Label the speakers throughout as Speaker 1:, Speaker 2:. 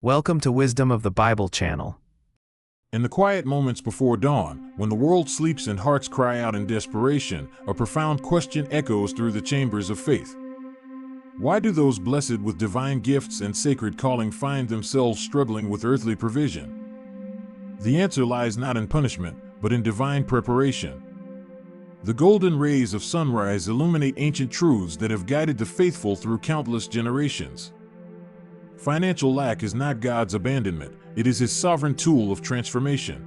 Speaker 1: Welcome to Wisdom of the Bible channel.
Speaker 2: In the quiet moments before dawn, when the world sleeps and hearts cry out in desperation, a profound question echoes through the chambers of faith. Why do those blessed with divine gifts and sacred calling find themselves struggling with earthly provision? The answer lies not in punishment, but in divine preparation. The golden rays of sunrise illuminate ancient truths that have guided the faithful through countless generations. Financial lack is not God's abandonment, it is His sovereign tool of transformation.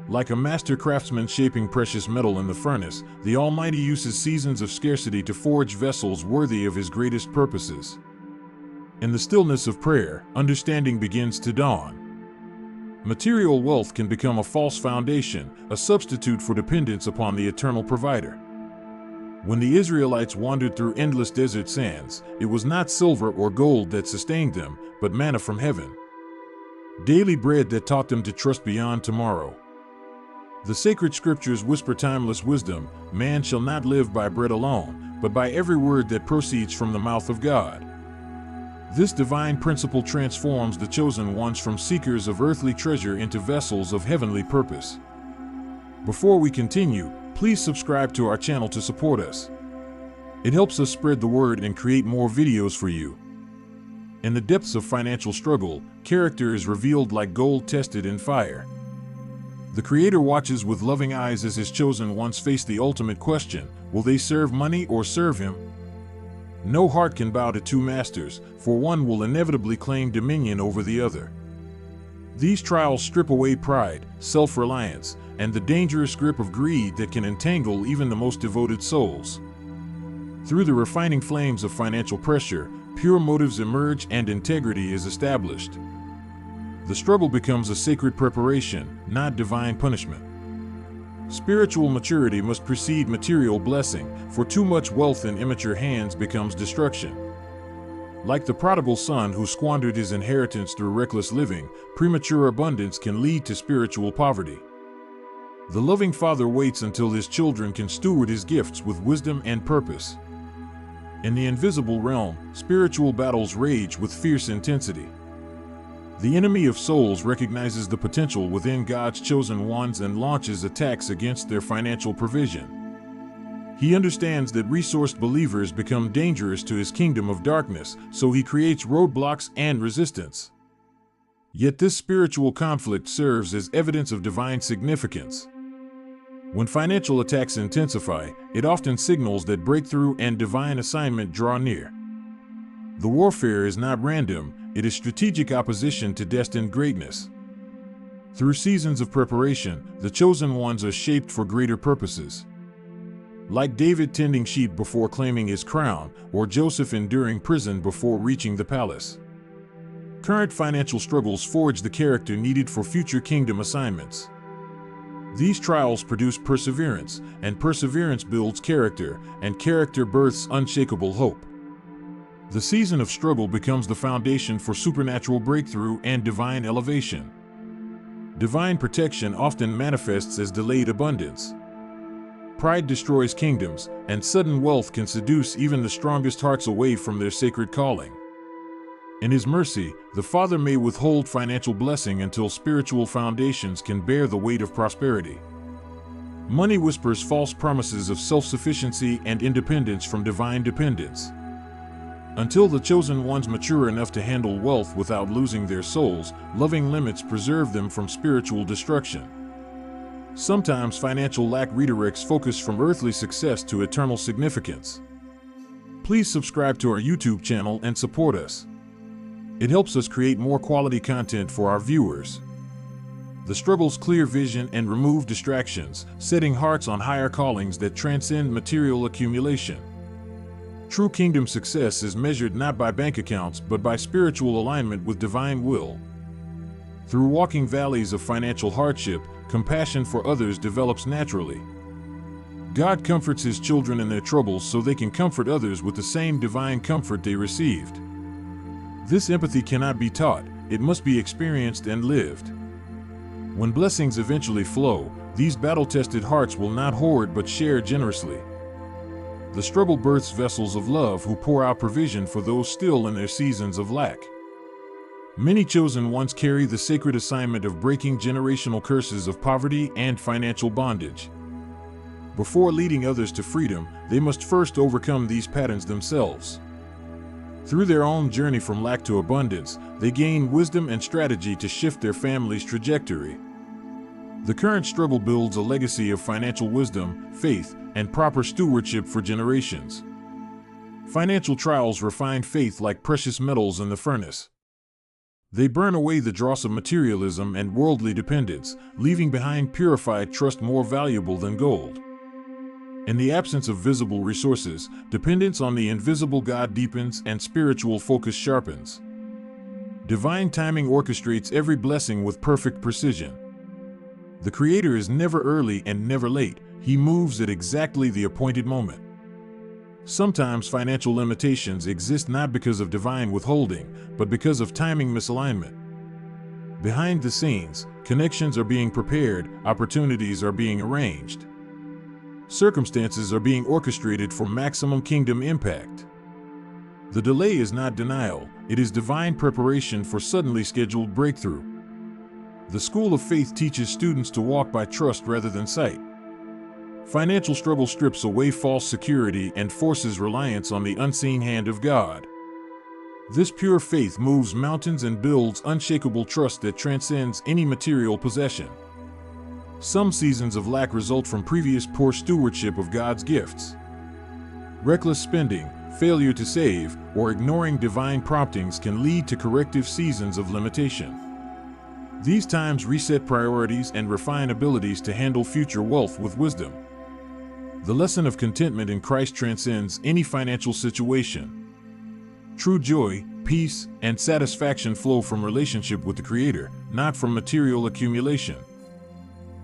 Speaker 2: Like a master craftsman shaping precious metal in the furnace, the Almighty uses seasons of scarcity to forge vessels worthy of His greatest purposes. In the stillness of prayer, understanding begins to dawn. Material wealth can become a false foundation, a substitute for dependence upon the eternal provider. When the Israelites wandered through endless desert sands, it was not silver or gold that sustained them, but manna from heaven. Daily bread that taught them to trust beyond tomorrow. The sacred scriptures whisper timeless wisdom: man shall not live by bread alone, but by every word that proceeds from the mouth of God. This divine principle transforms the chosen ones from seekers of earthly treasure into vessels of heavenly purpose. Before we continue, please subscribe to our channel to support us. It helps us spread the word and create more videos for you. In the depths of financial struggle, character is revealed like gold tested in fire. The Creator watches with loving eyes as His chosen ones face the ultimate question: will they serve money or serve Him? No heart can bow to two masters, for one will inevitably claim dominion over the other. These trials strip away pride, self-reliance, and the dangerous grip of greed that can entangle even the most devoted souls. Through the refining flames of financial pressure, pure motives emerge and integrity is established. The struggle becomes a sacred preparation, not divine punishment. Spiritual maturity must precede material blessing, for too much wealth in immature hands becomes destruction. Like the prodigal son who squandered his inheritance through reckless living, premature abundance can lead to spiritual poverty. The loving Father waits until His children can steward His gifts with wisdom and purpose. In the invisible realm, spiritual battles rage with fierce intensity. The enemy of souls recognizes the potential within God's chosen ones and launches attacks against their financial provision. He understands that resourced believers become dangerous to His kingdom of darkness, so He creates roadblocks and resistance. Yet this spiritual conflict serves as evidence of divine significance. When financial attacks intensify, it often signals that breakthrough and divine assignment draw near. The warfare is not random, it is strategic opposition to destined greatness. Through seasons of preparation, the chosen ones are shaped for greater purposes. Like David tending sheep before claiming his crown, or Joseph enduring prison before reaching the palace. Current financial struggles forge the character needed for future kingdom assignments. These trials produce perseverance, and perseverance builds character, and character births unshakable hope. The season of struggle becomes the foundation for supernatural breakthrough and divine elevation. Divine protection often manifests as delayed abundance. Pride destroys kingdoms, and sudden wealth can seduce even the strongest hearts away from their sacred calling. In His mercy, the Father may withhold financial blessing until spiritual foundations can bear the weight of prosperity. Money whispers false promises of self-sufficiency and independence from divine dependence. Until the chosen ones mature enough to handle wealth without losing their souls, loving limits preserve them from spiritual destruction. Sometimes financial lack redirects focus from earthly success to eternal significance. Please subscribe to our YouTube channel and support us. It helps us create more quality content for our viewers. The struggles clear vision and remove distractions, setting hearts on higher callings that transcend material accumulation. True kingdom success is measured not by bank accounts but by spiritual alignment with divine will. Through walking valleys of financial hardship, compassion for others develops naturally. God comforts His children in their troubles so they can comfort others with the same divine comfort they received. This empathy cannot be taught, it must be experienced and lived. When blessings eventually flow, these battle-tested hearts will not hoard but share generously. The struggle births vessels of love who pour out provision for those still in their seasons of lack. Many chosen ones carry the sacred assignment of breaking generational curses of poverty and financial bondage. Before leading others to freedom, they must first overcome these patterns themselves. Through their own journey from lack to abundance, they gain wisdom and strategy to shift their family's trajectory. The current struggle builds a legacy of financial wisdom, faith, and proper stewardship for generations. Financial trials refine faith like precious metals in the furnace. They burn away the dross of materialism and worldly dependence, leaving behind purified trust more valuable than gold. In the absence of visible resources, dependence on the invisible God deepens and spiritual focus sharpens. Divine timing orchestrates every blessing with perfect precision. The Creator is never early and never late. He moves at exactly the appointed moment. Sometimes financial limitations exist not because of divine withholding, but because of timing misalignment. Behind the scenes, connections are being prepared, opportunities are being arranged. Circumstances are being orchestrated for maximum kingdom impact. The delay is not denial, it is divine preparation for suddenly scheduled breakthrough. The school of faith teaches students to walk by trust rather than sight. Financial struggle strips away false security and forces reliance on the unseen hand of God. This pure faith moves mountains and builds unshakable trust that transcends any material possession. Some seasons of lack result from previous poor stewardship of God's gifts. Reckless spending, failure to save, or ignoring divine promptings can lead to corrective seasons of limitation. These times reset priorities and refine abilities to handle future wealth with wisdom. The lesson of contentment in Christ transcends any financial situation. True joy, peace, and satisfaction flow from relationship with the Creator, not from material accumulation.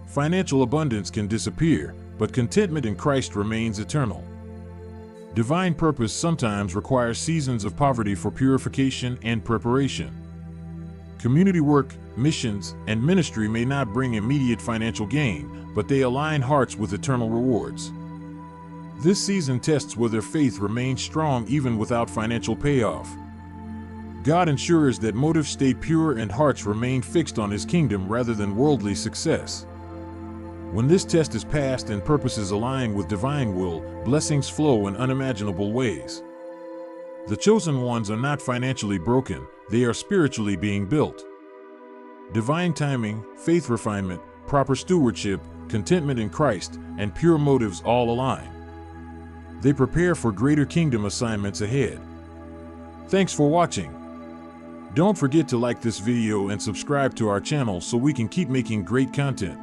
Speaker 2: Financial abundance can disappear, but contentment in Christ remains eternal. Divine purpose sometimes requires seasons of poverty for purification and preparation. Community work, missions, and ministry may not bring immediate financial gain, but they align hearts with eternal rewards. This season tests whether faith remains strong even without financial payoff. God ensures that motives stay pure and hearts remain fixed on His kingdom rather than worldly success. When this test is passed and purposes align with divine will, blessings flow in unimaginable ways. The chosen ones are not financially broken, they are spiritually being built. Divine timing, faith refinement, proper stewardship, contentment in Christ, and pure motives all align. They prepare for greater kingdom assignments ahead. Thanks for watching. Don't forget to like this video and subscribe to our channel so we can keep making great content.